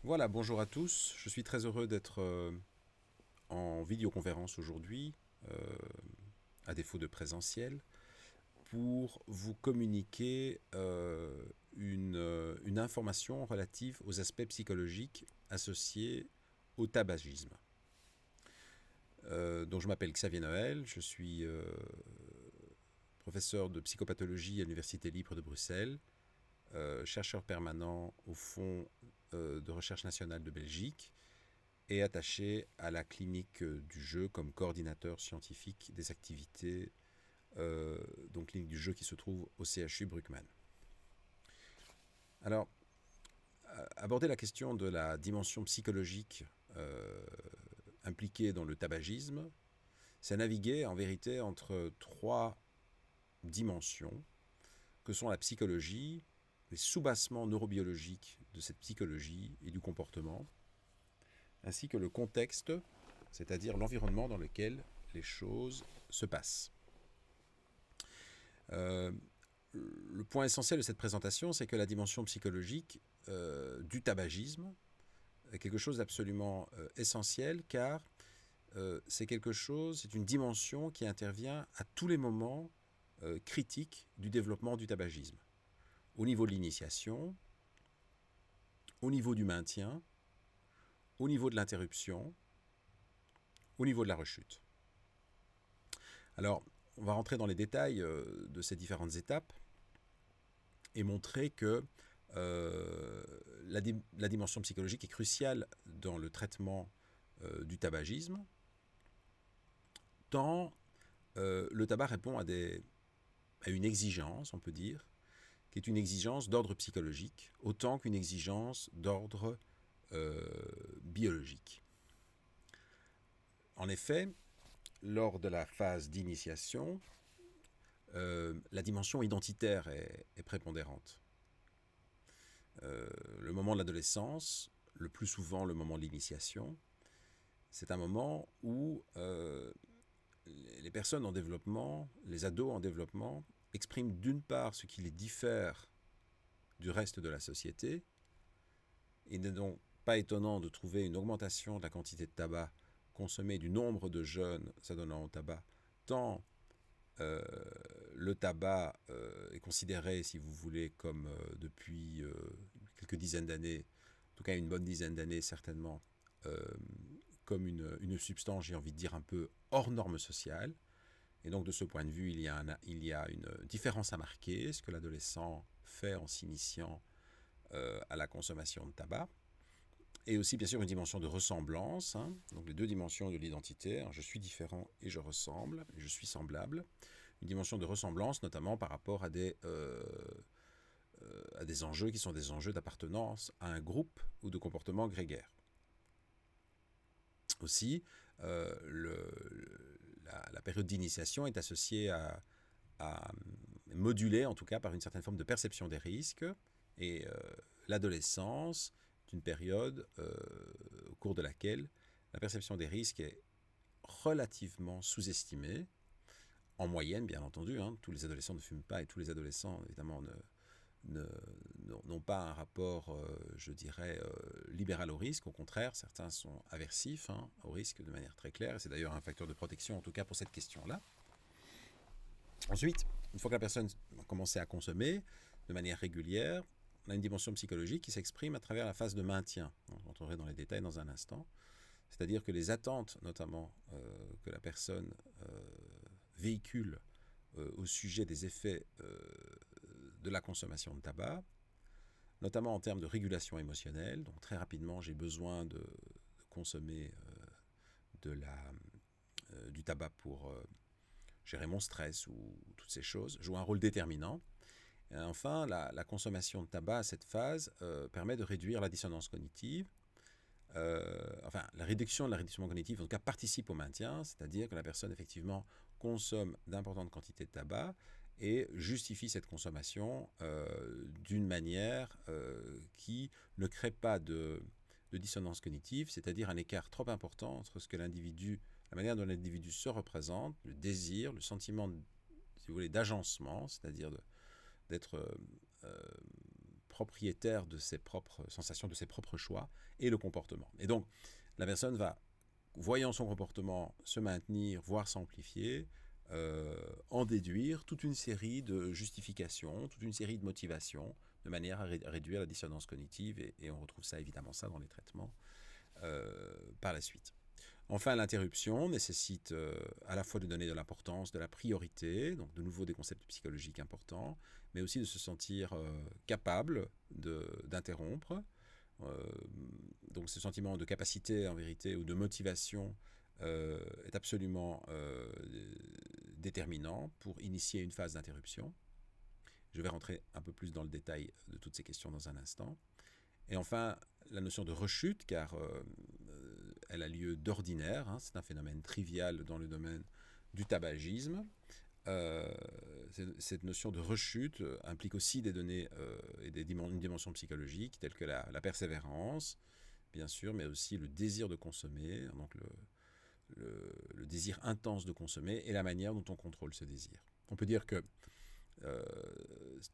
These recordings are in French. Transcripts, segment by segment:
Voilà, bonjour à tous. Je suis très heureux d'être en vidéoconférence aujourd'hui, euh, à défaut de présentiel, pour vous communiquer une information relative aux aspects psychologiques associés au tabagisme. Donc je m'appelle Xavier Noël, je suis professeur de psychopathologie à l'Université libre de Bruxelles, chercheur permanent au Fonds de recherche nationale de Belgique et attaché à la clinique du jeu comme coordinateur scientifique des activités, donc clinique du jeu qui se trouve au CHU Bruckmann. Alors, aborder la question de la dimension psychologique impliquée dans le tabagisme, c'est naviguer en vérité entre trois dimensions que sont la psychologie, les soubassements neurobiologiques de cette psychologie et du comportement, ainsi que le contexte, c'est-à-dire l'environnement dans lequel les choses se passent. Euh, le point essentiel de cette présentation, c'est que la dimension psychologique du tabagisme est quelque chose d'absolument essentiel, car c'est une dimension qui intervient à tous les moments critiques du développement du tabagisme. Au niveau de l'initiation, au niveau du maintien, au niveau de l'interruption, au niveau de la rechute. Alors, on va rentrer dans les détails de ces différentes étapes et montrer que la dimension psychologique est cruciale dans le traitement du tabagisme, tant le tabac répond à une exigence, on peut dire, qui est une exigence d'ordre psychologique, autant qu'une exigence d'ordre biologique. En effet, lors de la phase d'initiation, la dimension identitaire est prépondérante. Le moment de l'adolescence, le plus souvent le moment de l'initiation, c'est un moment où les personnes en développement, les ados en développement, expriment d'une part ce qui les diffère du reste de la société. Il n'est donc pas étonnant de trouver une augmentation de la quantité de tabac consommée, du nombre de jeunes s'adonnant au tabac, tant le tabac est considéré, si vous voulez, comme depuis quelques dizaines d'années, en tout cas une bonne dizaine d'années certainement, euh, comme une substance, j'ai envie de dire, un peu hors norme sociale. Et donc de ce point de vue, il y a une différence à marquer, ce que l'adolescent fait en s'initiant à la consommation de tabac. Et aussi, bien sûr, une dimension de ressemblance, hein, donc les deux dimensions de l'identité, hein, je suis différent et je ressemble, je suis semblable. Une dimension de ressemblance, notamment par rapport à des enjeux qui sont des enjeux d'appartenance à un groupe ou de comportement grégaire. Aussi, la période d'initiation est associée à moduler, en tout cas, par une certaine forme de perception des risques. Et l'adolescence est une période au cours de laquelle la perception des risques est relativement sous-estimée. En moyenne, bien entendu, hein, tous les adolescents ne fument pas et tous les adolescents, évidemment, n'ont pas un rapport, je dirais, libéral au risque. Au contraire, certains sont aversifs, hein, au risque de manière très claire. Et c'est d'ailleurs un facteur de protection, en tout cas pour cette question-là. Ensuite, une fois que la personne a commencé à consommer de manière régulière, on a une dimension psychologique qui s'exprime à travers la phase de maintien. On rentrerait dans les détails dans un instant. C'est-à-dire que les attentes, notamment, que la personne véhicule au sujet des effets de la consommation de tabac, notamment en termes de régulation émotionnelle. Donc très rapidement, j'ai besoin de consommer du tabac pour gérer mon stress ou toutes ces choses, joue un rôle déterminant. Et enfin, la consommation de tabac à cette phase permet de réduire la dissonance cognitive. La réduction de la dissonance cognitive, en tout cas, participe au maintien, c'est-à-dire que la personne, effectivement, consomme d'importantes quantités de tabac et justifie cette consommation d'une manière qui ne crée pas de dissonance cognitive, c'est-à-dire un écart trop important entre ce que l'individu, la manière dont l'individu se représente, le désir, le sentiment, si vous voulez, d'agencement, c'est-à-dire d'être propriétaire de ses propres sensations, de ses propres choix et le comportement. Et donc, la personne va, voyant son comportement se maintenir, voire s'amplifier, en déduire toute une série de justifications, toute une série de motivations, de manière à réduire la dissonance cognitive, et on retrouve ça évidemment ça dans les traitements par la suite. Enfin, l'interruption nécessite à la fois de donner de l'importance, de la priorité, donc de nouveau des concepts psychologiques importants, mais aussi de se sentir capable d'interrompre. Donc ce sentiment de capacité en vérité ou de motivation est absolument déterminant pour initier une phase d'interruption. Je vais rentrer un peu plus dans le détail de toutes ces questions dans un instant. Et enfin, la notion de rechute, car elle a lieu d'ordinaire, hein, c'est un phénomène trivial dans le domaine du tabagisme. Cette notion de rechute implique aussi des données et une dimension psychologique telle que la persévérance, bien sûr, mais aussi le désir de consommer, donc le désir intense de consommer et la manière dont on contrôle ce désir. On peut dire que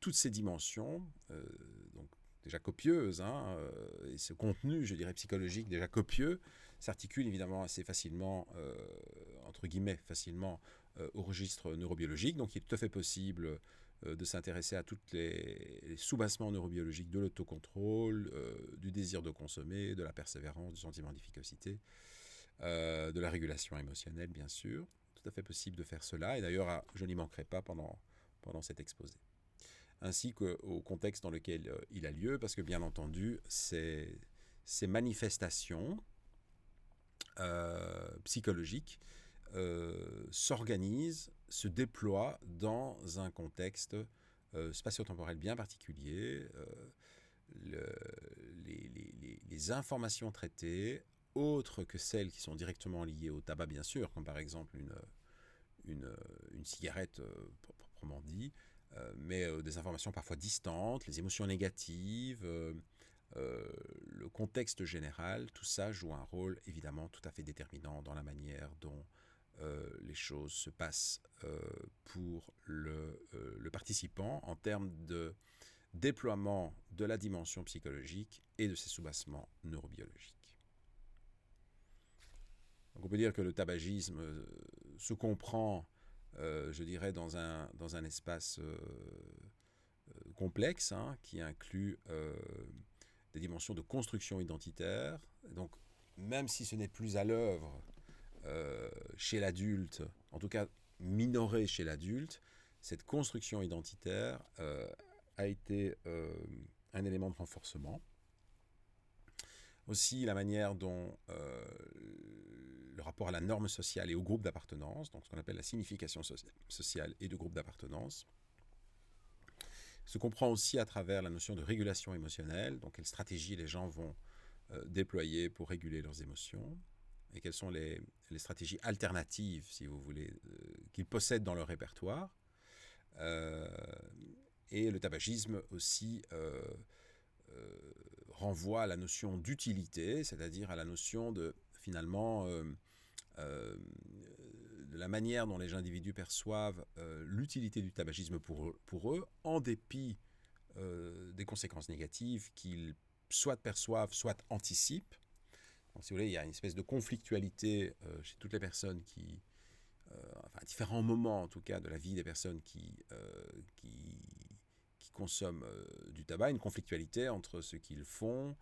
toutes ces dimensions, donc déjà copieuses, hein, et ce contenu, je dirais, psychologique déjà copieux, s'articule évidemment assez facilement, entre guillemets, facilement au registre neurobiologique. Donc il est tout à fait possible de s'intéresser à tous les sous-bassements neurobiologiques de l'autocontrôle, du désir de consommer, de la persévérance, du sentiment d'efficacité, de la régulation émotionnelle, bien sûr. Tout à fait possible de faire cela, et d'ailleurs, je n'y manquerai pas pendant cet exposé. Ainsi qu'au contexte dans lequel il a lieu, parce que bien entendu, ces manifestations psychologiques s'organisent, se déploient dans un contexte spatio-temporel bien particulier. Les informations traitées, autres que celles qui sont directement liées au tabac, bien sûr, comme par exemple une cigarette proprement dit, mais des informations parfois distantes, les émotions négatives, le contexte général, tout ça joue un rôle évidemment tout à fait déterminant dans la manière dont les choses se passent pour le participant en termes de déploiement de la dimension psychologique et de ses sous-bassements neurobiologiques. Donc on peut dire que le tabagisme se comprend, je dirais, dans un espace complexe, hein, qui inclut des dimensions de construction identitaire. Donc, même si ce n'est plus à l'œuvre chez l'adulte, en tout cas minoré chez l'adulte, cette construction identitaire a été un élément de renforcement. Aussi la manière dont le rapport à la norme sociale et au groupe d'appartenance, donc ce qu'on appelle la signification sociale et de groupe d'appartenance, se comprend aussi à travers la notion de régulation émotionnelle, donc quelles stratégies les gens vont déployer pour réguler leurs émotions, et quelles sont les stratégies alternatives, si vous voulez, qu'ils possèdent dans leur répertoire. Et le tabagisme aussi renvoie à la notion d'utilité, c'est-à-dire à la notion de, finalement, de la manière dont les individus perçoivent l'utilité du tabagisme pour eux, en dépit des conséquences négatives qu'ils soit perçoivent, soit anticipent. Donc, si vous voulez, il y a une espèce de conflictualité chez toutes les personnes qui, enfin, à différents moments en tout cas de la vie des personnes qui consomment du tabac, une conflictualité entre ce qu'ils font,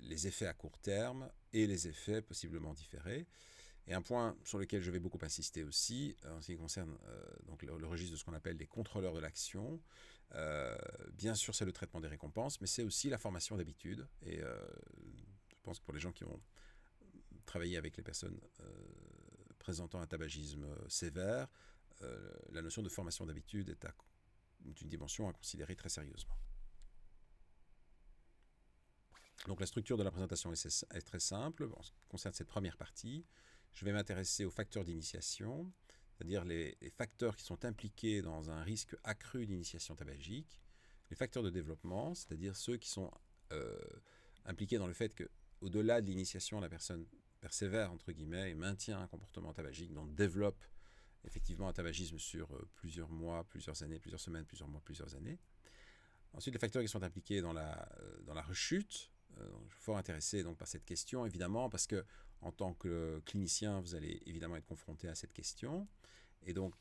les effets à court terme et les effets possiblement différés. Et un point sur lequel je vais beaucoup insister aussi, en ce qui concerne donc le registre de ce qu'on appelle les contrôleurs de l'action, bien sûr c'est le traitement des récompenses, mais c'est aussi la formation d'habitude. Et je pense que pour les gens qui ont travaillé avec les personnes présentant un tabagisme sévère, la notion de formation d'habitude est une dimension à considérer très sérieusement. Donc la structure de la présentation est très simple. En ce qui concerne cette première partie, je vais m'intéresser aux facteurs d'initiation, c'est-à-dire les facteurs qui sont impliqués dans un risque accru d'initiation tabagique, les facteurs de développement, c'est-à-dire ceux qui sont impliqués dans le fait qu'au-delà de l'initiation, la personne persévère, entre guillemets, et maintient un comportement tabagique, donc développe effectivement un tabagisme sur plusieurs mois, plusieurs années, plusieurs semaines, plusieurs mois, plusieurs années. Ensuite, les facteurs qui sont impliqués dans la rechute. Je suis fort intéressé donc, par cette question, évidemment, parce que en tant que clinicien, vous allez évidemment être confronté à cette question. Et donc,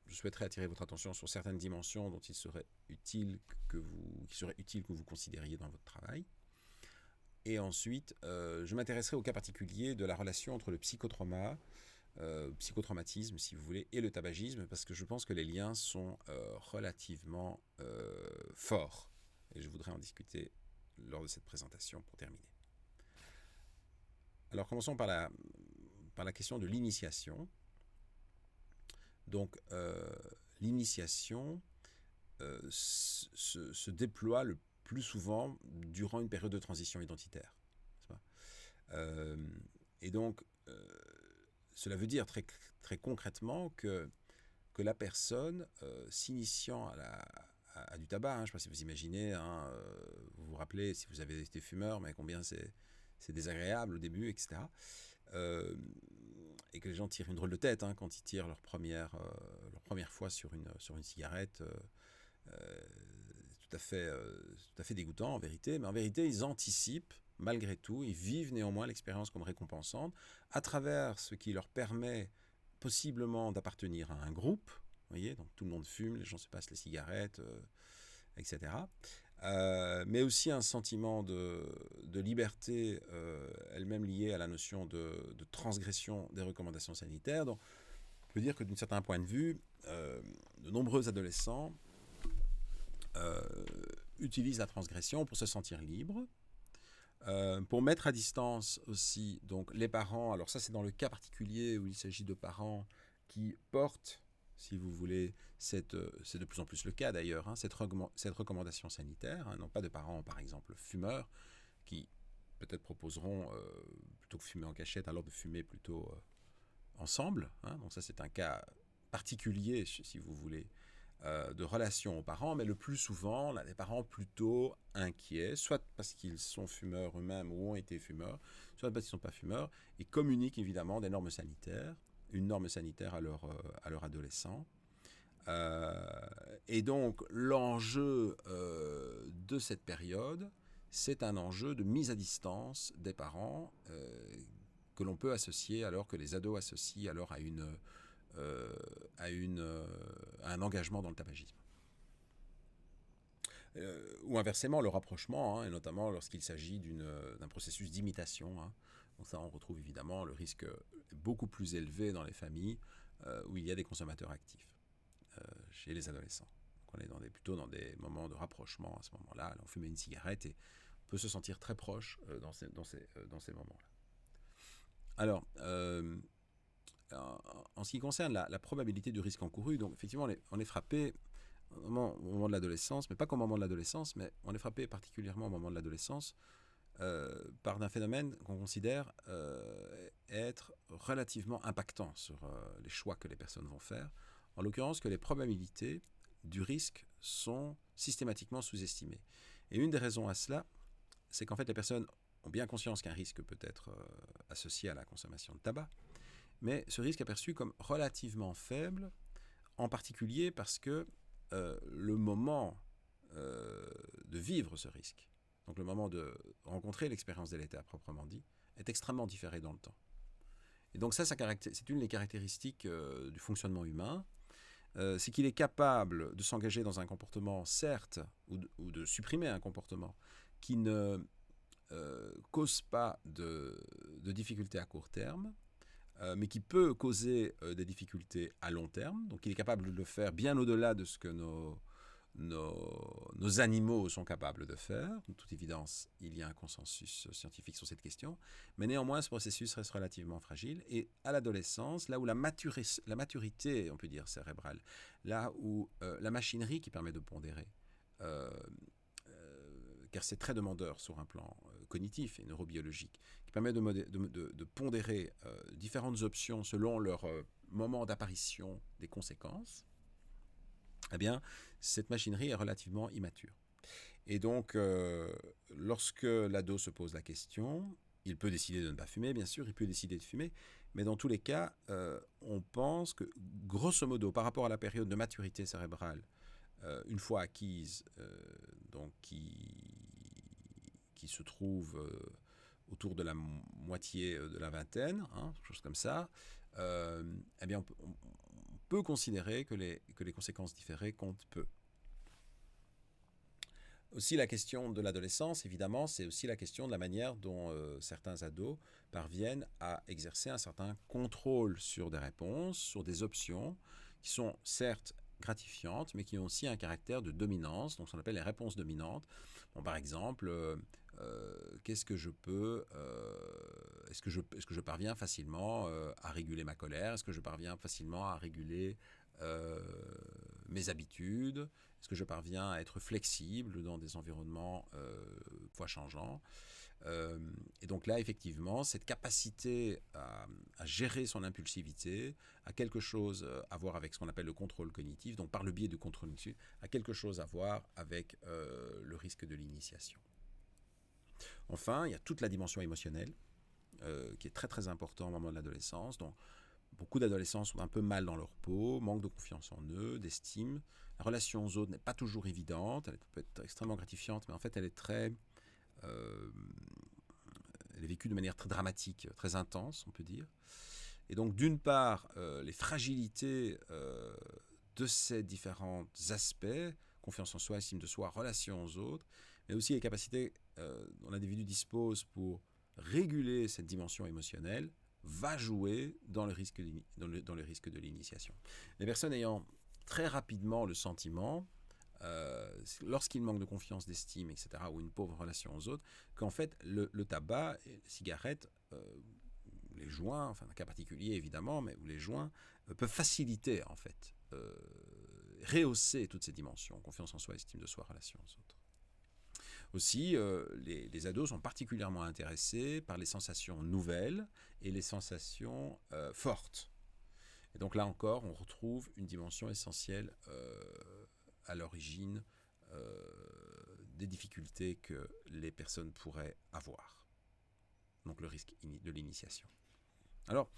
je souhaiterais attirer votre attention sur certaines dimensions dont il serait utile que vous considériez dans votre travail. Et ensuite, je m'intéresserai au cas particulier de la relation entre le psychotraumatisme, si vous voulez, et le tabagisme, parce que je pense que les liens sont relativement forts. Et je voudrais en discuter lors de cette présentation pour terminer. Alors, commençons par la question de l'initiation. Donc, l'initiation se déploie le plus souvent durant une période de transition identitaire. Et donc, cela veut dire très concrètement que la personne s'initiant à du tabac, je ne sais pas si vous imaginez, vous vous rappelez si vous avez été fumeur, mais combien c'est désagréable au début, etc. Et que les gens tirent une drôle de tête quand ils tirent leur première fois sur une cigarette. Tout à fait dégoûtant en vérité, mais en vérité ils anticipent malgré tout, ils vivent néanmoins l'expérience comme récompensante à travers ce qui leur permet possiblement d'appartenir à un groupe, vous voyez, donc tout le monde fume, les gens se passent les cigarettes, etc. Mais aussi un sentiment de liberté elle-même liée à la notion de transgression des recommandations sanitaires. Donc, on peut dire que d'un certain point de vue, de nombreux adolescents utilisent la transgression pour se sentir libres, pour mettre à distance aussi donc, les parents. Alors ça, c'est dans le cas particulier où il s'agit de parents qui portent, si vous voulez, c'est de plus en plus le cas d'ailleurs, cette recommandation sanitaire, non pas de parents, par exemple, fumeurs, qui peut-être proposeront, plutôt que fumer en cachette, alors de fumer plutôt ensemble. Donc ça, c'est un cas particulier, si vous voulez, de relation aux parents, mais le plus souvent, là, les parents plutôt inquiets, soit parce qu'ils sont fumeurs eux-mêmes ou ont été fumeurs, soit parce qu'ils ne sont pas fumeurs, et communiquent évidemment des normes sanitaires, une norme sanitaire à leur adolescent. Et donc, l'enjeu de cette période, c'est un enjeu de mise à distance des parents que l'on peut associer, alors que les ados associent alors à un engagement dans le tabagisme. Ou inversement, le rapprochement, et notamment lorsqu'il s'agit d'un processus d'imitation. Donc ça, on retrouve évidemment le risque beaucoup plus élevé dans les familles où il y a des consommateurs actifs, chez les adolescents. Donc on est plutôt dans des moments de rapprochement à ce moment-là. On fume une cigarette et on peut se sentir très proche dans ces moments-là. Alors, en ce qui concerne la probabilité du risque encouru, donc effectivement, on est frappé au moment de l'adolescence, mais pas qu'au moment de l'adolescence, mais on est frappé particulièrement au moment de l'adolescence par un phénomène qu'on considère être relativement impactant sur les choix que les personnes vont faire. En l'occurrence, que les probabilités du risque sont systématiquement sous-estimées. Et une des raisons à cela, c'est qu'en fait, les personnes ont bien conscience qu'un risque peut être associé à la consommation de tabac, mais ce risque est perçu comme relativement faible, en particulier parce que le moment de vivre ce risque, donc le moment de rencontrer l'expérience délétère proprement dit, est extrêmement différé dans le temps. Et donc ça c'est une des caractéristiques du fonctionnement humain, c'est qu'il est capable de s'engager dans un comportement, certes, ou de supprimer un comportement qui ne cause pas de difficultés à court terme, mais qui peut causer des difficultés à long terme. Donc il est capable de le faire bien au-delà de ce que nos animaux sont capables de faire. De toute évidence, il y a un consensus scientifique sur cette question, mais néanmoins ce processus reste relativement fragile. Et à l'adolescence, là où la maturité, on peut dire, cérébrale, là où la machinerie qui permet de pondérer, car c'est très demandeur sur un plan cognitif et neurobiologique, qui permet de pondérer différentes options selon leur moment d'apparition des conséquences, eh bien, cette machinerie est relativement immature. Et donc, lorsque l'ado se pose la question, il peut décider de ne pas fumer, bien sûr, il peut décider de fumer, mais dans tous les cas, on pense que, grosso modo, par rapport à la période de maturité cérébrale une fois acquise, donc qui se trouve autour de la moitié de la vingtaine, quelque chose comme ça, eh bien on peut considérer que les conséquences différées comptent peu. Aussi la question de l'adolescence, évidemment, c'est aussi la question de la manière dont certains ados parviennent à exercer un certain contrôle sur des réponses, sur des options, qui sont certes gratifiantes, mais qui ont aussi un caractère de dominance, donc ce qu'on appelle les réponses dominantes. Bon, par exemple, qu'est-ce que je peux, est-ce que je parviens facilement à réguler ma colère? Est-ce que je parviens facilement à réguler mes habitudes? Est-ce que je parviens à être flexible dans des environnements fois changeants? Et donc là, effectivement, cette capacité à gérer son impulsivité a quelque chose à voir avec ce qu'on appelle le contrôle cognitif, donc par le biais du contrôle cognitif, a quelque chose à voir avec le risque de l'initiation. Enfin, il y a toute la dimension émotionnelle qui est très très important au moment de l'adolescence. Donc, beaucoup d'adolescents sont un peu mal dans leur peau, manquent de confiance en eux, d'estime. La relation aux autres n'est pas toujours évidente, elle peut être extrêmement gratifiante, mais en fait elle est elle est vécue de manière très dramatique, très intense, on peut dire. Et donc d'une part, les fragilités de ces différents aspects, confiance en soi, estime de soi, relation aux autres, mais aussi les capacités dont l'individu dispose pour réguler cette dimension émotionnelle, va jouer dans le risque de l'initiation. Les personnes ayant très rapidement le sentiment, lorsqu'ils manquent de confiance, d'estime, etc., ou une pauvre relation aux autres, qu'en fait le tabac, les cigarettes, les joints, enfin un cas particulier évidemment, mais où les joints peuvent faciliter en fait, rehausser toutes ces dimensions, confiance en soi, estime de soi, relation aux autres. Aussi, les ados sont particulièrement intéressés par les sensations nouvelles et les sensations fortes. Et donc là encore, on retrouve une dimension essentielle à l'origine des difficultés que les personnes pourraient avoir. Donc le risque de l'initiation. Alors,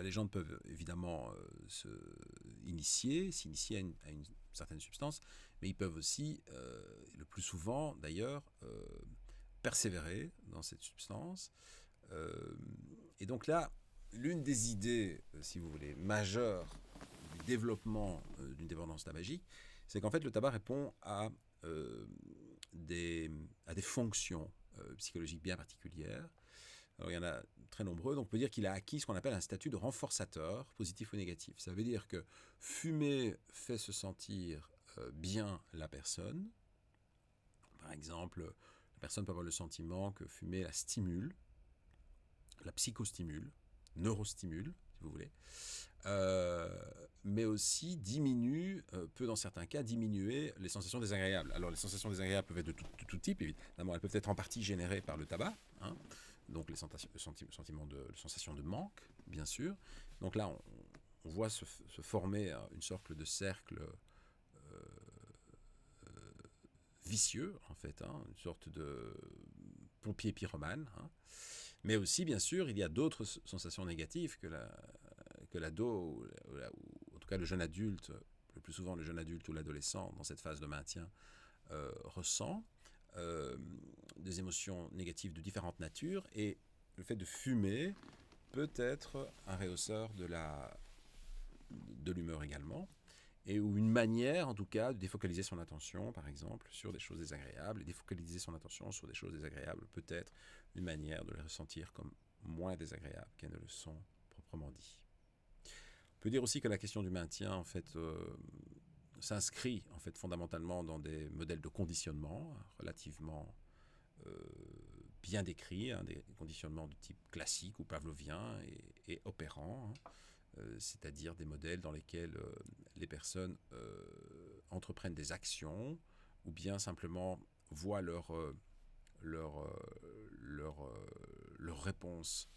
les gens peuvent évidemment s'initier à une certaine substance, mais ils peuvent aussi, le plus souvent d'ailleurs, persévérer dans cette substance. Et donc là, l'une des idées, si vous voulez, majeures du développement d'une dépendance tabagique, c'est qu'en fait le tabac répond à des fonctions psychologiques bien particulières. Alors, il y en a très nombreux, donc on peut dire qu'il a acquis ce qu'on appelle un statut de renforçateur, positif ou négatif. Ça veut dire que fumer fait se sentir bien la personne. Par exemple, la personne peut avoir le sentiment que fumer la stimule, la psychostimule, neurostimule, si vous voulez, mais aussi peut dans certains cas diminuer les sensations désagréables. Alors les sensations désagréables peuvent être de tout type, évidemment, elles peuvent être en partie générées par le tabac, donc le sensation de manque, bien sûr. Donc là, on voit se former une sorte de cercle vicieux, en fait, une sorte de pompier pyromane. Mais aussi, bien sûr, il y a d'autres sensations négatives que l'ado, ou en tout cas le jeune adulte, le plus souvent le jeune adulte ou l'adolescent, dans cette phase de maintien, ressent. Des émotions négatives de différentes natures, et le fait de fumer peut être un rehausseur de l'humeur également, et ou une manière en tout cas de défocaliser son attention, par exemple, sur des choses désagréables. Et défocaliser son attention sur des choses désagréables peut être une manière de les ressentir comme moins désagréables qu'elles ne le sont proprement dit. On peut dire aussi que la question du maintien, en fait, s'inscrit en fait fondamentalement dans des modèles de conditionnement relativement bien décrits, des conditionnements de type classique ou pavlovien et opérant, c'est-à-dire des modèles dans lesquels les personnes entreprennent des actions ou bien simplement voient leur réponse,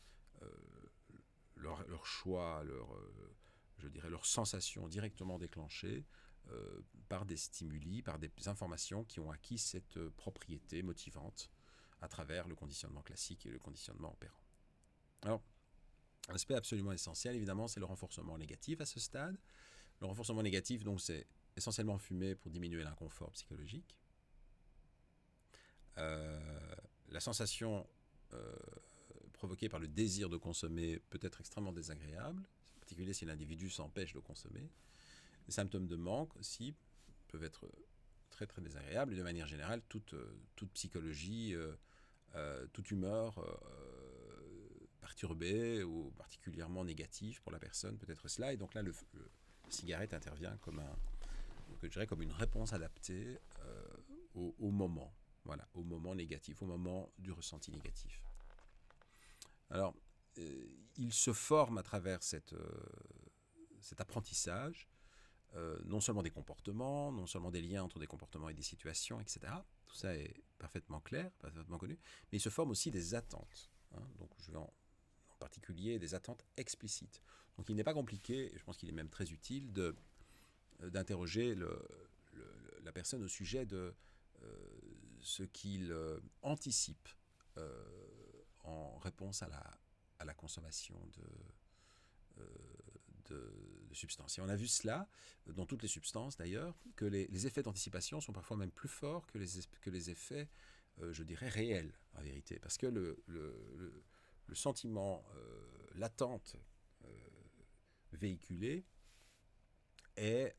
leur choix, leurs sensations directement déclenchées par des stimuli, par des informations qui ont acquis cette propriété motivante à travers le conditionnement classique et le conditionnement opérant. Alors, un aspect absolument essentiel, évidemment, c'est le renforcement négatif à ce stade. Le renforcement négatif, donc, c'est essentiellement fumer pour diminuer l'inconfort psychologique. La sensation provoquée par le désir de consommer peut être extrêmement désagréable, en particulier si l'individu s'empêche de consommer. Les symptômes de manque aussi peuvent être très très désagréables. Et de manière générale, toute psychologie, toute humeur perturbée ou particulièrement négative pour la personne peut être cela. Et donc là, le cigarette intervient comme comme une réponse adaptée au moment. Voilà, au moment négatif, au moment du ressenti négatif. Alors, il se forme à travers cet apprentissage, non seulement des comportements, non seulement des liens entre des comportements et des situations, etc. Tout ça est parfaitement clair, parfaitement connu, mais il se forme aussi des attentes. Donc, je vais en particulier des attentes explicites. Donc, il n'est pas compliqué, et je pense qu'il est même très utile, d'interroger la personne au sujet de ce qu'il anticipe en réponse à la consommation de substances. Et on a vu cela dans toutes les substances d'ailleurs, que les effets d'anticipation sont parfois même plus forts que les effets, je dirais, réels en vérité. Parce que le sentiment, l'attente véhiculée est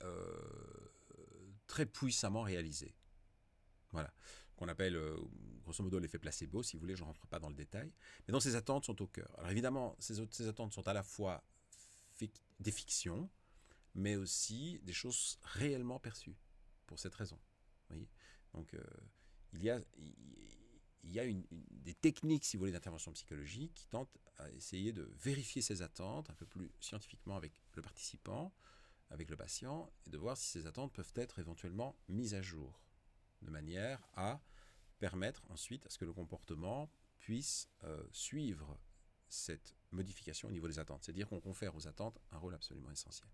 très puissamment réalisé. Voilà, qu'on appelle grosso modo l'effet placebo, si vous voulez, je ne rentre pas dans le détail. Mais donc ces attentes sont au cœur. Alors évidemment, ces attentes sont à la fois des fictions, mais aussi des choses réellement perçues, pour cette raison. Vous voyez, donc il y a des techniques, si vous voulez, d'intervention psychologique qui tentent à essayer de vérifier ces attentes un peu plus scientifiquement avec le participant, avec le patient, et de voir si ces attentes peuvent être éventuellement mises à jour, de manière à permettre ensuite à ce que le comportement puisse suivre cette modification au niveau des attentes. C'est-à-dire qu'on confère aux attentes un rôle absolument essentiel.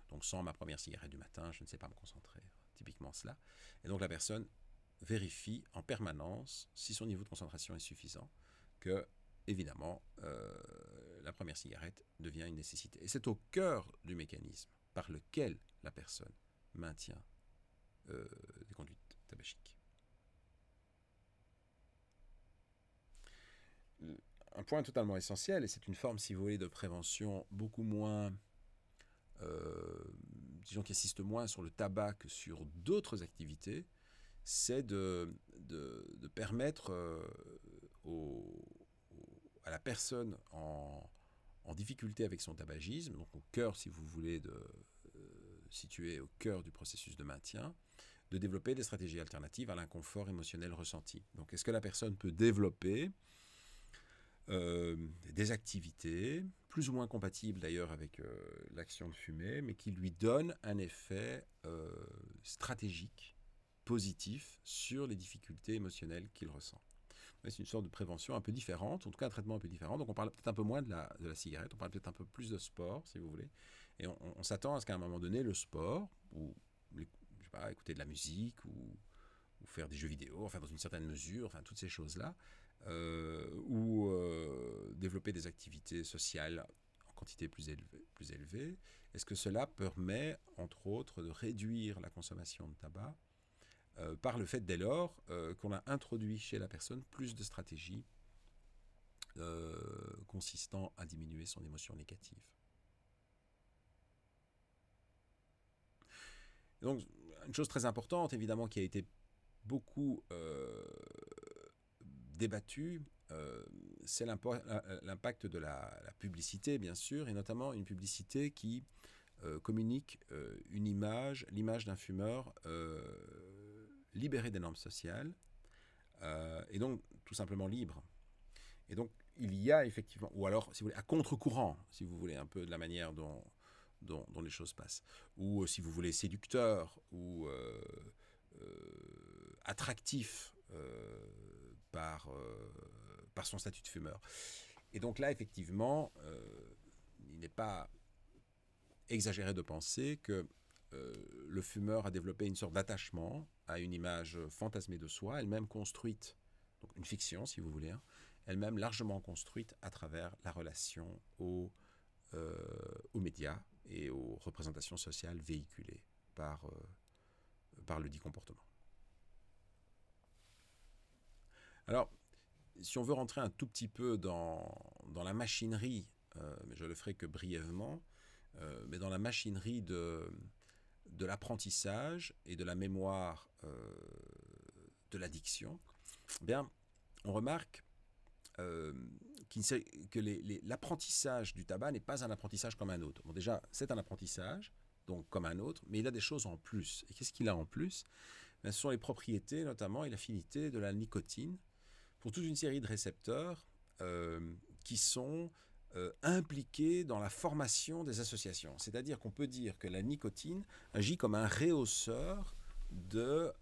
Donc sans ma première cigarette du matin, je ne sais pas me concentrer. Typiquement cela. Et donc la personne vérifie en permanence si son niveau de concentration est suffisant, que évidemment la première cigarette devient une nécessité. Et c'est au cœur du mécanisme par lequel la personne maintient des conduites tabagiques. Un point totalement essentiel, et c'est une forme, si vous voulez, de prévention beaucoup moins, disons, qui insiste moins sur le tabac que sur d'autres activités, c'est de permettre à la personne en difficulté avec son tabagisme, donc au cœur, si vous voulez, situé au cœur du processus de maintien, de développer des stratégies alternatives à l'inconfort émotionnel ressenti. Donc, est-ce que la personne peut développer des activités, plus ou moins compatibles d'ailleurs avec l'action de fumer, mais qui lui donnent un effet stratégique, positif, sur les difficultés émotionnelles qu'il ressent. C'est une sorte de prévention un peu différente, en tout cas un traitement un peu différent. Donc on parle peut-être un peu moins de la cigarette, on parle peut-être un peu plus de sport, si vous voulez. Et on s'attend à ce qu'à un moment donné, le sport, ou je sais pas, écouter de la musique, ou faire des jeux vidéo, enfin dans une certaine mesure, enfin toutes ces choses-là, ou développer des activités sociales en quantité plus élevée. Est-ce que cela permet, entre autres, de réduire la consommation de tabac par le fait, dès lors, qu'on a introduit chez la personne plus de stratégies consistant à diminuer son émotion négative. Donc, une chose très importante, évidemment, qui a été beaucoup débattue, c'est l'impact de la publicité, bien sûr, et notamment une publicité qui communique l'image d'un fumeur libéré des normes sociales, et donc tout simplement libre. Et donc il y a effectivement, ou alors si vous voulez, à contre-courant, si vous voulez, un peu de la manière dont les choses passent, ou si vous voulez séducteur, ou attractif par son statut de fumeur. Et donc là, effectivement, il n'est pas exagéré de penser que le fumeur a développé une sorte d'attachement à une image fantasmée de soi, elle-même construite, donc une fiction si vous voulez, elle-même largement construite à travers la relation aux médias et aux représentations sociales véhiculées par le dit comportement. Alors, si on veut rentrer un tout petit peu dans la machinerie, mais je le ferai que brièvement, mais dans la machinerie de l'apprentissage et de la mémoire de l'addiction, eh bien, on remarque que l'apprentissage du tabac n'est pas un apprentissage comme un autre. Bon, déjà, c'est un apprentissage, donc comme un autre, mais il a des choses en plus. Et qu'est-ce qu'il a en plus? Ce sont les propriétés, notamment, et l'affinité de la nicotine pour toute une série de récepteurs qui sont impliqués dans la formation des associations. C'est-à-dire qu'on peut dire que la nicotine agit comme un réhausseur de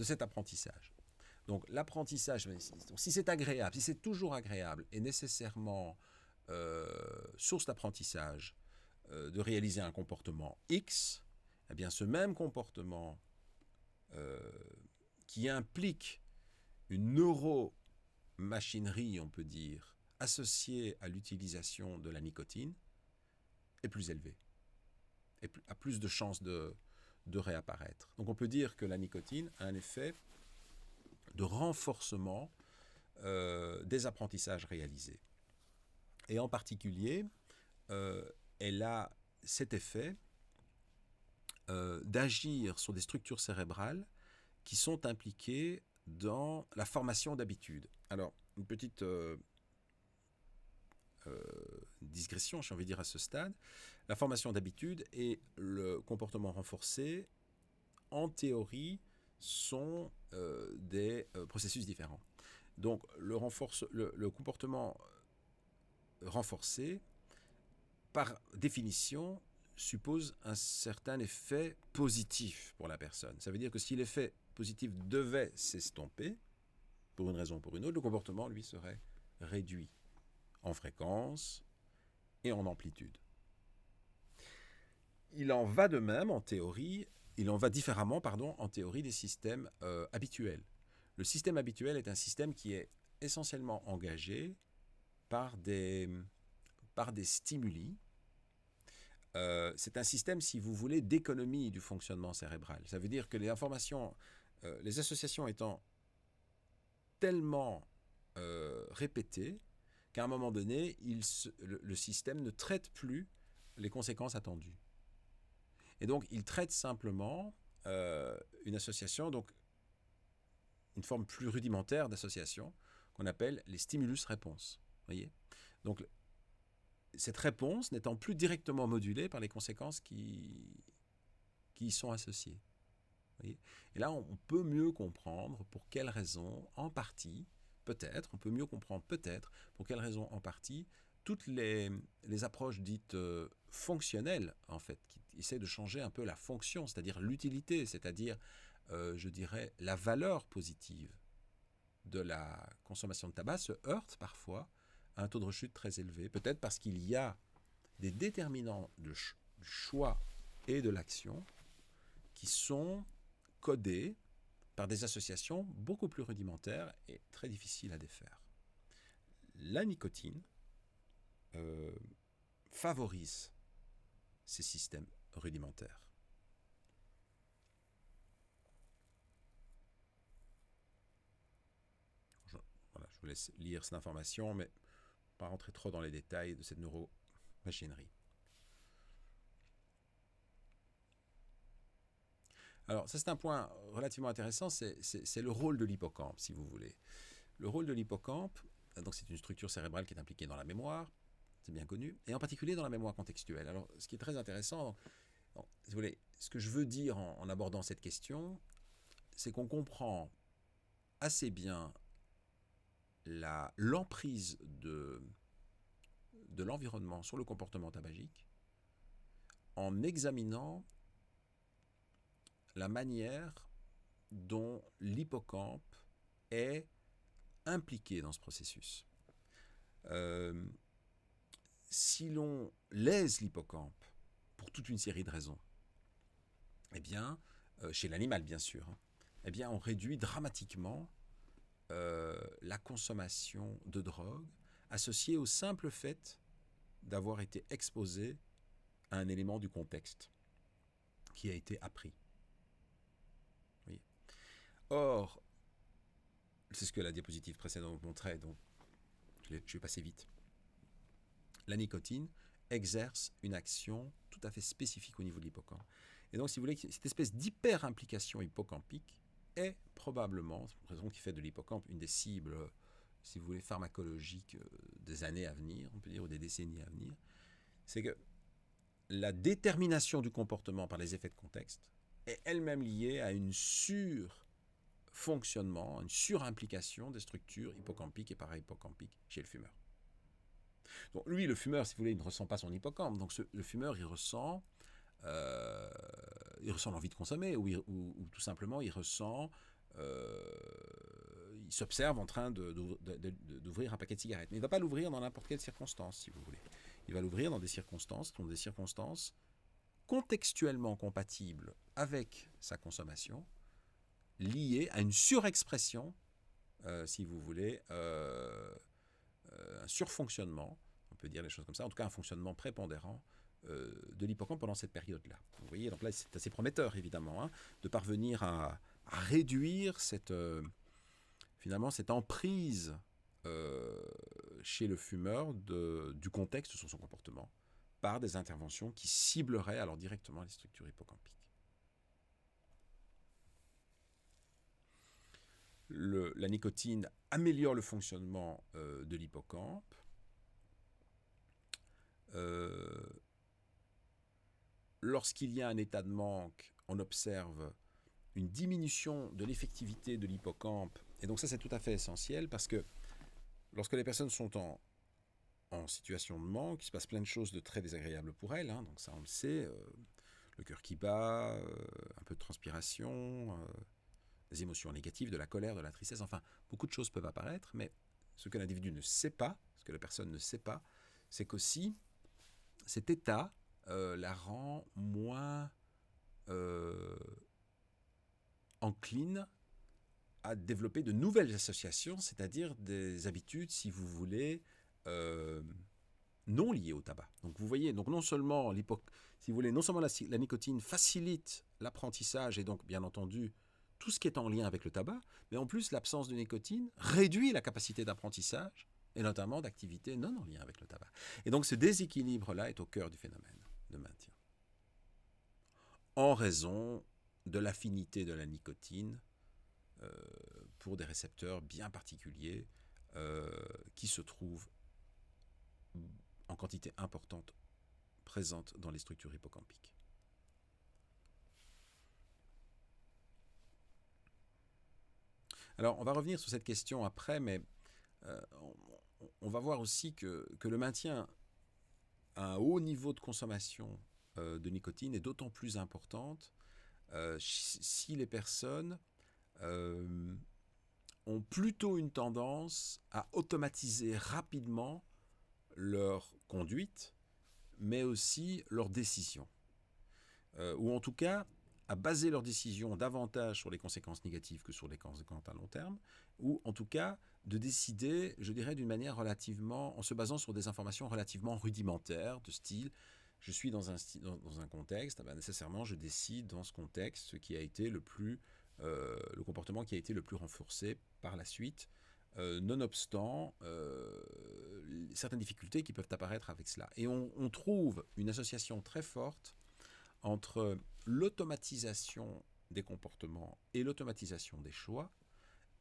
cet apprentissage. Donc l'apprentissage, si c'est agréable, si c'est toujours agréable et nécessairement source d'apprentissage de réaliser un comportement X, eh bien ce même comportement qui implique une neuromachinerie, on peut dire, associée à l'utilisation de la nicotine, est plus élevé et a plus de chances de réapparaître. Donc on peut dire que la nicotine a un effet de renforcement des apprentissages réalisés. Et en particulier, elle a cet effet d'agir sur des structures cérébrales qui sont impliquées dans la formation d'habitudes. Alors, une petite digression, j'ai envie de dire à ce stade, la formation d'habitudes et le comportement renforcé, en théorie, sont des processus différents. Donc, le comportement renforcé, par définition, suppose un certain effet positif pour la personne. Ça veut dire que si l'effet positif devait s'estomper, pour une raison ou pour une autre, le comportement, lui, serait réduit en fréquence et en amplitude. Il en va de même, en théorie, il en va différemment, en théorie, des systèmes habituels. Le système habituel est un système qui est essentiellement engagé par des stimuli. C'est un système, si vous voulez, d'économie du fonctionnement cérébral. Ça veut dire que les informations, les associations étant tellement répétées qu'à un moment donné, le système ne traite plus les conséquences attendues. Et donc, il traite simplement une association, donc une forme plus rudimentaire d'association, qu'on appelle les stimulus-réponses. Voyez ? Donc, cette réponse n'étant plus directement modulée par les conséquences qui y sont associées. Voyez ? Et là, on peut mieux comprendre pour quelles raisons, en partie, peut-être, on peut mieux comprendre peut-être pour quelles raisons, en partie, toutes les approches dites fonctionnelles, en fait, qui essaient de changer un peu la fonction, c'est-à-dire l'utilité, c'est-à-dire, je dirais, la valeur positive de la consommation de tabac, se heurtent parfois à un taux de rechute très élevé, peut-être parce qu'il y a des déterminants du choix et de l'action qui sont codés par des associations beaucoup plus rudimentaires et très difficiles à défaire. La nicotine favorise ces systèmes rudimentaires. Je vous laisse lire cette information, mais pas rentrer trop dans les détails de cette neuromachinerie. Alors, ça c'est un point relativement intéressant, c'est le rôle de l'hippocampe, si vous voulez. Le rôle de l'hippocampe, donc c'est une structure cérébrale qui est impliquée dans la mémoire, c'est bien connu, et en particulier dans la mémoire contextuelle. Alors, ce qui est très intéressant, si vous voulez, ce que je veux dire en abordant cette question, c'est qu'on comprend assez bien l'emprise de l'environnement sur le comportement tabagique en examinant la manière dont l'hippocampe est impliqué dans ce processus. Si l'on lèse l'hippocampe pour toute une série de raisons, eh bien, chez l'animal bien sûr, eh bien, on réduit dramatiquement la consommation de drogue associée au simple fait d'avoir été exposé à un élément du contexte qui a été appris. Vous voyez. Or, c'est ce que la diapositive précédente montrait, donc je vais passer vite. La nicotine exerce une action tout à fait spécifique au niveau de l'hippocampe. Et donc, si vous voulez, cette espèce d'hyper-implication hippocampique est probablement, raison qui fait de l'hippocampe une des cibles, si vous voulez, pharmacologiques des années à venir, on peut dire, ou des décennies à venir, c'est que la détermination du comportement par les effets de contexte est elle-même liée à une surfonctionnement, une surimplication des structures hippocampiques et parahippocampiques chez le fumeur. Donc lui, le fumeur, si vous voulez, il ne ressent pas son hippocampe. Donc le fumeur, il ressent l'envie de consommer, ou tout simplement, il s'observe en train d'ouvrir un paquet de cigarettes. Mais il ne va pas l'ouvrir dans n'importe quelle circonstance, si vous voulez. Il va l'ouvrir dans des circonstances contextuellement compatibles avec sa consommation, liées à une surexpression, si vous voulez, un surfonctionnement, on peut dire les choses comme ça, en tout cas un fonctionnement prépondérant de l'hippocampe pendant cette période-là. Vous voyez, donc là c'est assez prometteur évidemment, hein, de parvenir à réduire finalement cette emprise chez le fumeur du contexte sur son comportement par des interventions qui cibleraient alors directement les structures hippocampiques. La nicotine améliore le fonctionnement de l'hippocampe. Lorsqu'il y a un état de manque, on observe une diminution de l'effectivité de l'hippocampe. Et donc ça, c'est tout à fait essentiel parce que lorsque les personnes sont en situation de manque, il se passe plein de choses de très désagréables pour elles. Hein, donc ça, on le sait. Le cœur qui bat, un peu de transpiration, des émotions négatives, de la colère, de la tristesse. Enfin, beaucoup de choses peuvent apparaître. Mais ce que l'individu ne sait pas, ce que la personne ne sait pas, c'est qu'aussi, cet état la rend moins encline à développer de nouvelles associations, c'est-à-dire des habitudes, si vous voulez, non liées au tabac. Donc vous voyez, donc non seulement si vous voulez, non seulement la nicotine facilite l'apprentissage et donc bien entendu tout ce qui est en lien avec le tabac, mais en plus l'absence de nicotine réduit la capacité d'apprentissage et notamment d'activités non en lien avec le tabac. Et donc ce déséquilibre-là est au cœur du phénomène de maintien. En raison de l'affinité de la nicotine pour des récepteurs bien particuliers qui se trouvent en quantité importante présentes dans les structures hippocampiques. Alors, on va revenir sur cette question après, mais on va voir aussi que le maintien à un haut niveau de consommation de nicotine est d'autant plus importante si les personnes ont plutôt une tendance à automatiser rapidement leur conduite, mais aussi leurs décisions. Ou en tout cas, à baser leurs décisions davantage sur les conséquences négatives que sur les conséquences à long terme, ou en tout cas de décider, je dirais, d'une manière relativement, en se basant sur des informations relativement rudimentaires, de style, je suis dans un contexte, ben nécessairement je décide dans ce contexte ce qui a été le comportement qui a été le plus renforcé par la suite, nonobstant certaines difficultés qui peuvent apparaître avec cela. Et on trouve une association très forte entre l'automatisation des comportements et l'automatisation des choix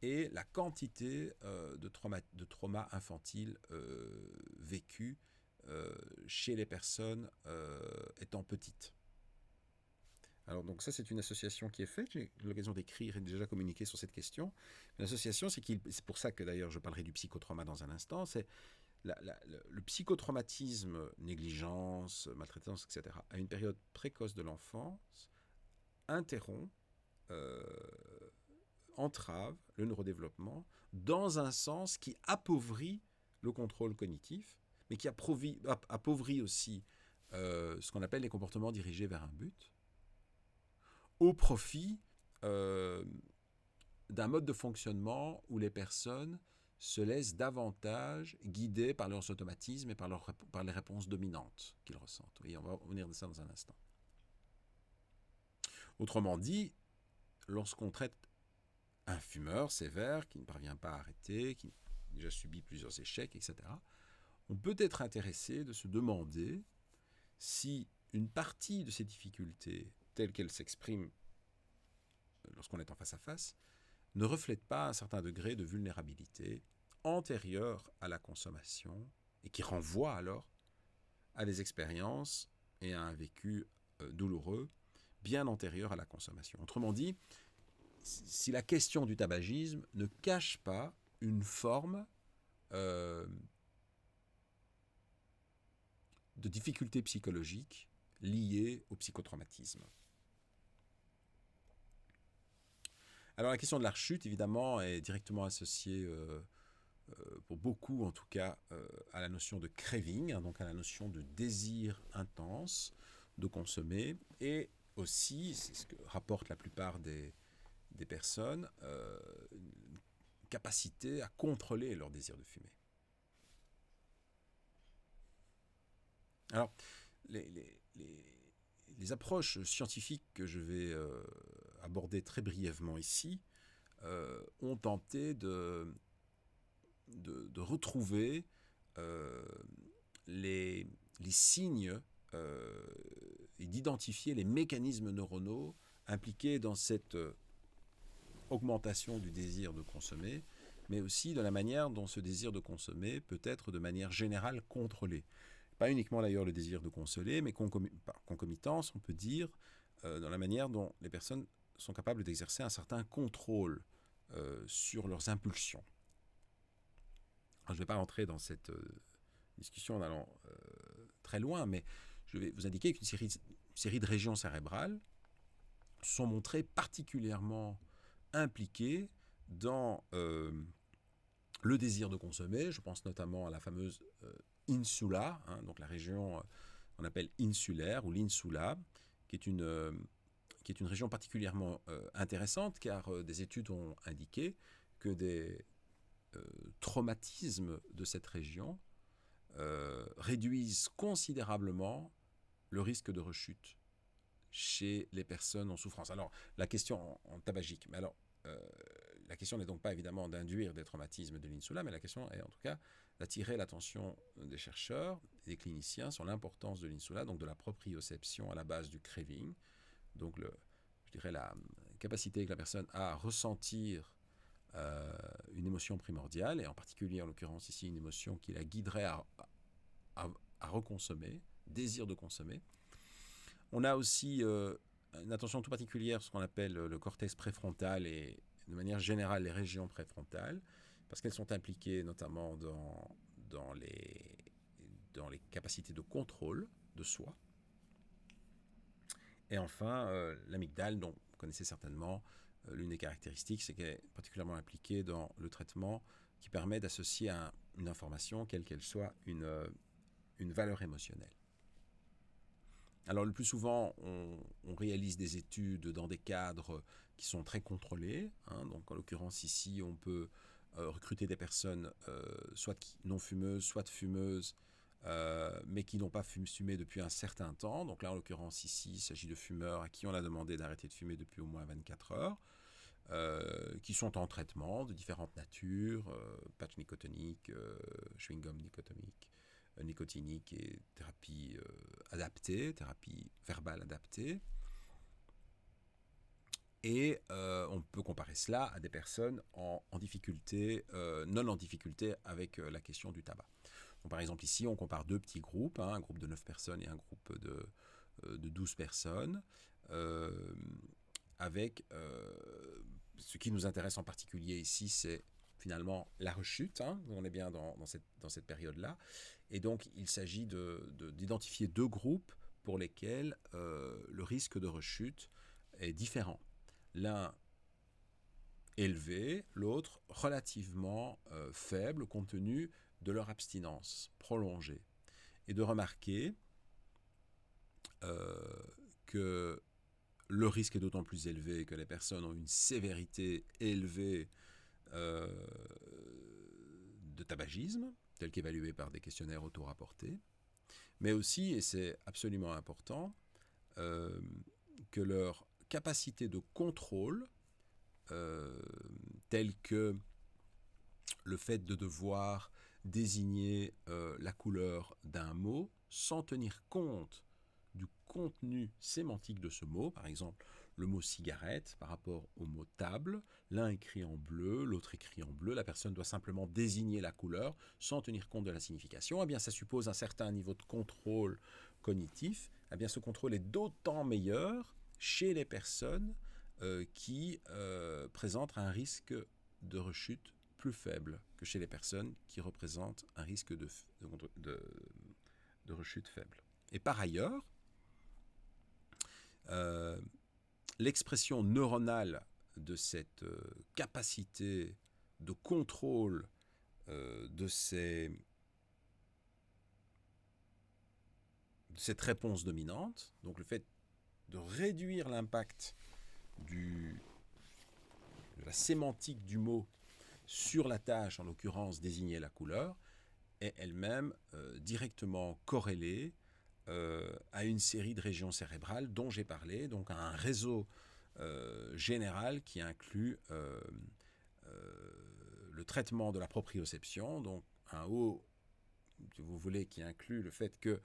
et la quantité de trauma infantile vécu chez les personnes étant petites. Alors donc ça c'est une association qui est faite, j'ai eu l'occasion d'écrire et déjà communiquer sur cette question. L'association, c'est pour ça que d'ailleurs je parlerai du psychotrauma dans un instant, c'est le psychotraumatisme, négligence, maltraitance, etc., à une période précoce de l'enfance, interrompt, entrave le neurodéveloppement dans un sens qui appauvrit le contrôle cognitif, mais qui appauvrit aussi ce qu'on appelle les comportements dirigés vers un but, au profit d'un mode de fonctionnement où les personnes se laissent davantage guider par leurs automatismes et par, les réponses dominantes qu'ils ressentent. Oui, on va revenir de ça dans un instant. Autrement dit, lorsqu'on traite un fumeur sévère qui ne parvient pas à arrêter, qui a déjà subi plusieurs échecs, etc., on peut être intéressé de se demander si une partie de ces difficultés, telles qu'elles s'expriment lorsqu'on est en face à face, ne reflète pas un certain degré de vulnérabilité antérieure à la consommation et qui renvoie alors à des expériences et à un vécu douloureux bien antérieur à la consommation. Autrement dit, si la question du tabagisme ne cache pas une forme de difficulté psychologique liée au psychotraumatisme. Alors la question de la rechute, évidemment, est directement associée, pour beaucoup en tout cas, à la notion de craving, hein, donc à la notion de désir intense de consommer, et aussi, c'est ce que rapportent la plupart des personnes, une capacité à contrôler leur désir de fumer. Alors, les approches scientifiques que je vais aborder très brièvement ici ont tenté de retrouver les signes et d'identifier les mécanismes neuronaux impliqués dans cette augmentation du désir de consommer, mais aussi de la manière dont ce désir de consommer peut être de manière générale contrôlé. Pas uniquement d'ailleurs le désir de consommer, mais par concomitance, on peut dire, dans la manière dont les personnes sont capables d'exercer un certain contrôle sur leurs impulsions. Alors, je ne vais pas rentrer dans cette discussion en allant très loin, mais je vais vous indiquer qu'une série de régions cérébrales sont montrées particulièrement impliquées dans le désir de consommer. Je pense notamment à la fameuse insula, hein, donc la région qu'on appelle insulaire ou l'insula, qui est une région particulièrement intéressante, car des études ont indiqué que des traumatismes de cette région réduisent considérablement le risque de rechute chez les personnes en souffrance. Alors, la question en tabagique, mais alors, la question n'est donc pas évidemment d'induire des traumatismes de l'insula, mais la question est en tout cas d'attirer l'attention des chercheurs et des cliniciens sur l'importance de l'insula, donc de la proprioception à la base du craving, donc je dirais la capacité que la personne a à ressentir une émotion primordiale, et en particulier en l'occurrence ici une émotion qui la guiderait à reconsommer, désir de consommer. On a aussi une attention tout particulière sur ce qu'on appelle le cortex préfrontal et de manière générale les régions préfrontales, parce qu'elles sont impliquées notamment dans les capacités de contrôle de soi. Et enfin, l'amygdale, dont vous connaissez certainement l'une des caractéristiques, c'est qu'elle est particulièrement impliquée dans le traitement qui permet d'associer à une information, quelle qu'elle soit, une valeur émotionnelle. Alors le plus souvent, on réalise des études dans des cadres qui sont très contrôlés, hein, donc en l'occurrence ici, on peut recruter des personnes soit non fumeuses, soit fumeuses, mais qui n'ont pas fumé depuis un certain temps. Donc là, en l'occurrence ici, il s'agit de fumeurs à qui on a demandé d'arrêter de fumer depuis au moins 24 heures, qui sont en traitement de différentes natures, patch nicotinique, chewing-gum nicotinique et thérapie adaptée, thérapie verbale adaptée. Et on peut comparer cela à des personnes en difficulté, non en difficulté avec la question du tabac. Donc, par exemple, ici, on compare deux petits groupes, hein, un groupe de 9 personnes et un groupe de 12 personnes, avec ce qui nous intéresse en particulier ici, c'est finalement la rechute, hein, on est bien dans cette période-là. Et donc, il s'agit d'identifier deux groupes pour lesquels le risque de rechute est différent. L'un élevé, l'autre relativement faible compte tenu de leur abstinence prolongée. Et de remarquer que le risque est d'autant plus élevé que les personnes ont une sévérité élevée de tabagisme, tel qu'évalué par des questionnaires auto-rapportés, mais aussi, et c'est absolument important, que leur capacités de contrôle, telles que le fait de devoir désigner la couleur d'un mot sans tenir compte du contenu sémantique de ce mot. Par exemple, le mot cigarette par rapport au mot table, l'un écrit en bleu, l'autre écrit en bleu, la personne doit simplement désigner la couleur sans tenir compte de la signification. Eh bien, ça suppose un certain niveau de contrôle cognitif. Eh bien, ce contrôle est d'autant meilleur chez les personnes qui présentent un risque de rechute plus faible que chez les personnes qui représentent un risque de rechute faible. Et par ailleurs, l'expression neuronale de cette capacité de contrôle de cette réponse dominante, donc le fait de réduire l'impact de la sémantique du mot sur la tâche, en l'occurrence désigner la couleur, est elle-même directement corrélée à une série de régions cérébrales dont j'ai parlé, donc à un réseau général qui inclut le traitement de la proprioception, donc un haut, si vous voulez, qui inclut le fait que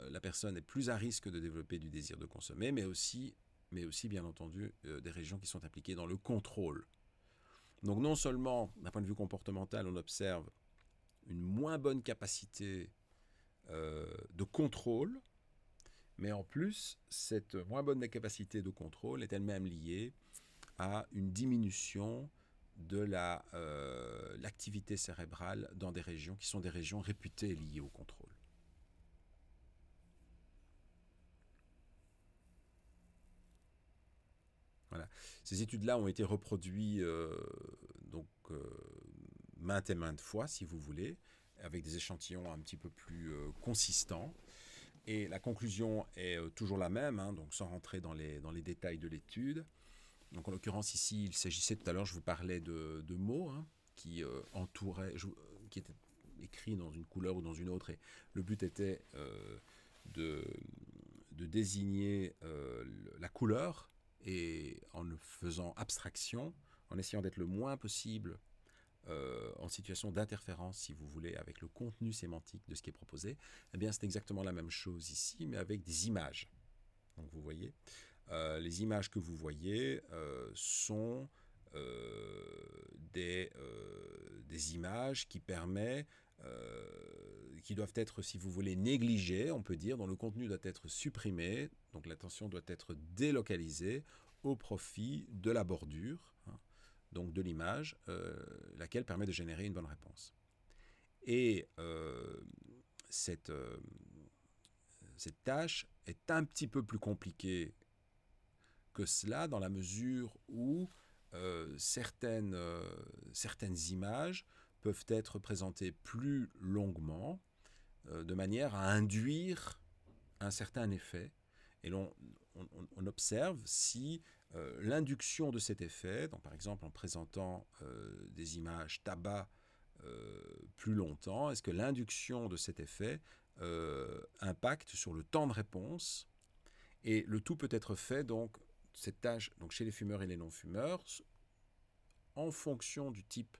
la personne est plus à risque de développer du désir de consommer, mais aussi bien entendu, des régions qui sont impliquées dans le contrôle. Donc non seulement, d'un point de vue comportemental, on observe une moins bonne capacité de contrôle, mais en plus, cette moins bonne capacité de contrôle est elle-même liée à une diminution de l'activité cérébrale dans des régions qui sont des régions réputées liées au contrôle. Voilà. Ces études-là ont été reproduites maintes et maintes fois, si vous voulez, avec des échantillons un petit peu plus consistants. Et la conclusion est toujours la même, hein, donc sans rentrer dans les détails de l'étude. Donc en l'occurrence ici, il s'agissait, tout à l'heure je vous parlais de mots hein, qui entouraient, qui étaient écrits dans une couleur ou dans une autre, et le but était de désigner la couleur, et en faisant abstraction, en essayant d'être le moins possible en situation d'interférence, si vous voulez, avec le contenu sémantique de ce qui est proposé, eh bien c'est exactement la même chose ici, mais avec des images. Donc vous voyez, les images que vous voyez sont des images qui qui doivent être, si vous voulez, négligées, on peut dire, dont le contenu doit être supprimé, donc l'attention doit être délocalisée au profit de la bordure, hein, donc de l'image, laquelle permet de générer une bonne réponse. Et cette tâche est un petit peu plus compliquée que cela, dans la mesure où certaines images peuvent être présentées plus longuement, de manière à induire un certain effet. Et on observe si l'induction de cet effet, donc par exemple en présentant des images tabac plus longtemps, est-ce que l'induction de cet effet impacte sur le temps de réponse. Et le tout peut être fait, donc, cette tâche, donc chez les fumeurs et les non-fumeurs, en fonction du type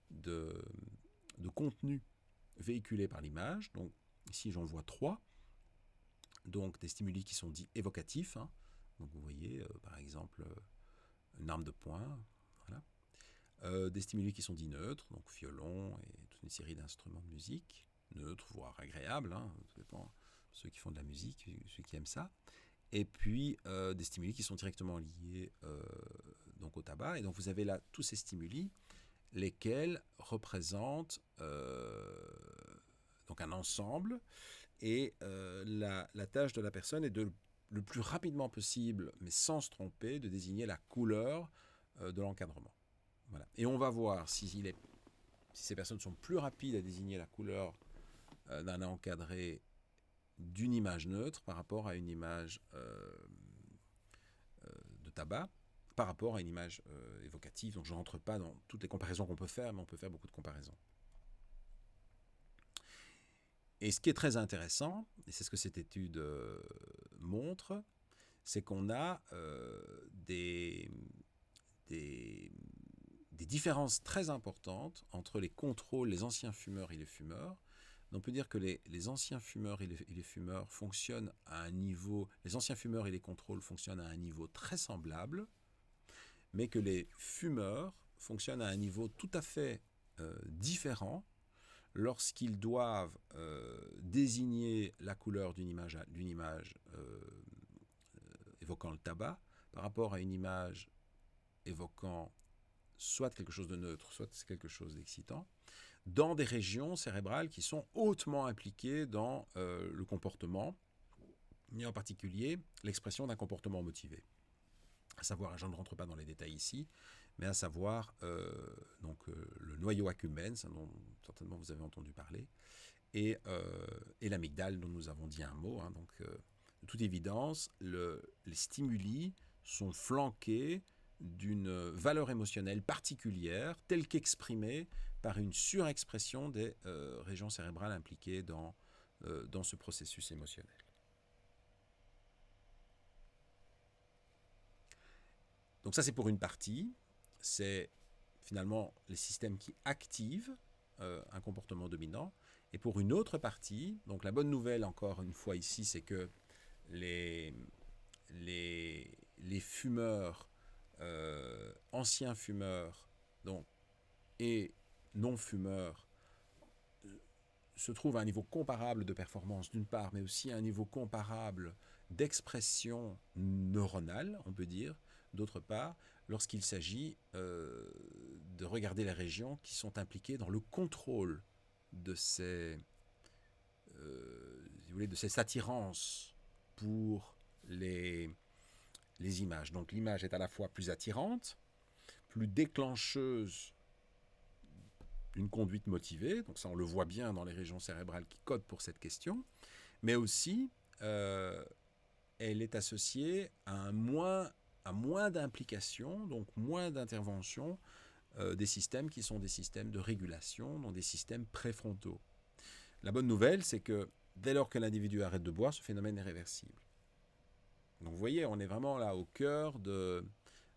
de contenu véhiculé par l'image. Donc ici j'en vois 3. Donc des stimuli qui sont dits évocatifs. Hein. Donc vous voyez, par exemple, une arme de poing. Voilà. Des stimuli qui sont dits neutres, donc violon et toute une série d'instruments de musique. Neutres, voire agréables, hein, ça dépend. Ceux qui font de la musique, ceux qui aiment ça. Et puis des stimuli qui sont directement liés donc au tabac. Et donc vous avez là tous ces stimuli, lesquels représentent donc un ensemble. Et la tâche de la personne est de le plus rapidement possible, mais sans se tromper, de désigner la couleur de l'encadrement. Voilà. Et on va voir si ces personnes sont plus rapides à désigner la couleur d'un encadré d'une image neutre par rapport à une image de tabac, par rapport à une image évocative. Donc je ne rentre pas dans toutes les comparaisons qu'on peut faire, mais on peut faire beaucoup de comparaisons. Et ce qui est très intéressant, et c'est ce que cette étude montre, c'est qu'on a des différences très importantes entre les contrôles, les anciens fumeurs et les fumeurs. On peut dire que les anciens fumeurs et les fumeurs fonctionnent à un niveau, les anciens fumeurs et les contrôles fonctionnent à un niveau très semblable, mais que les fumeurs fonctionnent à un niveau tout à fait différent lorsqu'ils doivent désigner la couleur d'une image évoquant le tabac par rapport à une image évoquant soit quelque chose de neutre, soit quelque chose d'excitant, dans des régions cérébrales qui sont hautement impliquées dans le comportement, et en particulier l'expression d'un comportement motivé. À savoir, je ne rentre pas dans les détails ici, mais à savoir le noyau accumbens, dont certainement vous avez entendu parler, et l'amygdale dont nous avons dit un mot. Donc, de toute évidence, les stimuli sont flanqués d'une valeur émotionnelle particulière, telle qu'exprimée par une surexpression des régions cérébrales impliquées dans ce processus émotionnel. Donc ça, c'est pour une partie. C'est finalement les systèmes qui activent un comportement dominant. Et pour une autre partie, donc la bonne nouvelle, encore une fois ici, c'est que les fumeurs, anciens fumeurs donc, et non-fumeurs se trouvent à un niveau comparable de performance d'une part, mais aussi à un niveau comparable d'expression neuronale, on peut dire, d'autre part, lorsqu'il s'agit de regarder les régions qui sont impliquées dans le contrôle de ces, si vous voulez, de ces attirances pour les images. Donc l'image est à la fois plus attirante, plus déclencheuse d'une conduite motivée, donc ça on le voit bien dans les régions cérébrales qui codent pour cette question, mais aussi elle est associée à moins d'implication, donc moins d'intervention des systèmes qui sont des systèmes de régulation, donc des systèmes préfrontaux. La bonne nouvelle, c'est que dès lors que l'individu arrête de boire, ce phénomène est réversible. Donc vous voyez, on est vraiment là au cœur de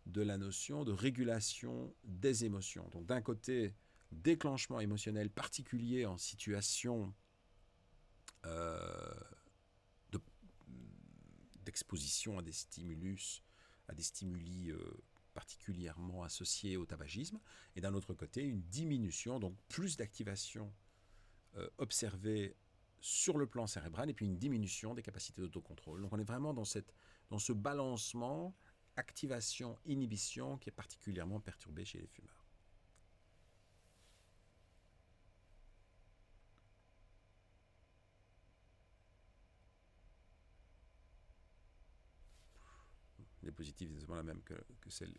la notion de régulation des émotions. Donc d'un côté, déclenchement émotionnel particulier en situation d'exposition à des stimulus, à des stimuli particulièrement associés au tabagisme, et d'un autre côté, une diminution, donc plus d'activation observée sur le plan cérébral, et puis une diminution des capacités d'autocontrôle. Donc on est vraiment dans ce balancement activation-inhibition qui est particulièrement perturbé chez les fumeurs. Les positives exactement la même que celle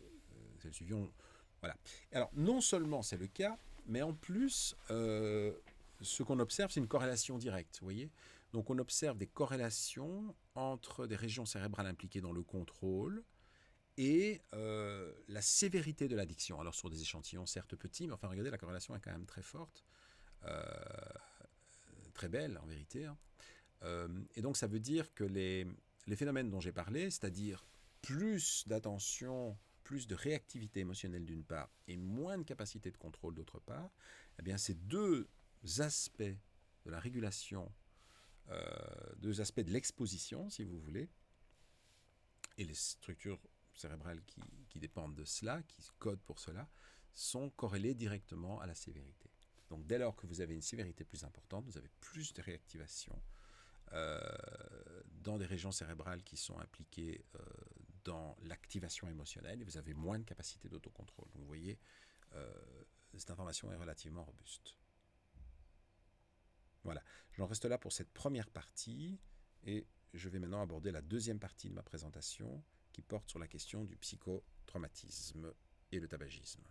suivante. Voilà. Alors, non seulement c'est le cas, mais en plus, ce qu'on observe, c'est une corrélation directe, vous voyez. Donc, on observe des corrélations entre des régions cérébrales impliquées dans le contrôle et la sévérité de l'addiction. Alors, sur des échantillons certes petits, mais enfin, regardez, la corrélation est quand même très forte, très belle en vérité. Et donc, ça veut dire que les phénomènes dont j'ai parlé, c'est-à-dire plus d'attention, plus de réactivité émotionnelle d'une part et moins de capacité de contrôle d'autre part, eh bien ces deux aspects de la régulation, deux aspects de l'exposition, si vous voulez, et les structures cérébrales qui dépendent de cela, qui codent pour cela, sont corrélés directement à la sévérité. Donc dès lors que vous avez une sévérité plus importante, vous avez plus de réactivation dans des régions cérébrales qui sont impliquées dans l'activation émotionnelle, et vous avez moins de capacité d'autocontrôle. Donc vous voyez, cette information est relativement robuste. Voilà, j'en reste là pour cette première partie, et je vais maintenant aborder la deuxième partie de ma présentation qui porte sur la question du psychotraumatisme et le tabagisme.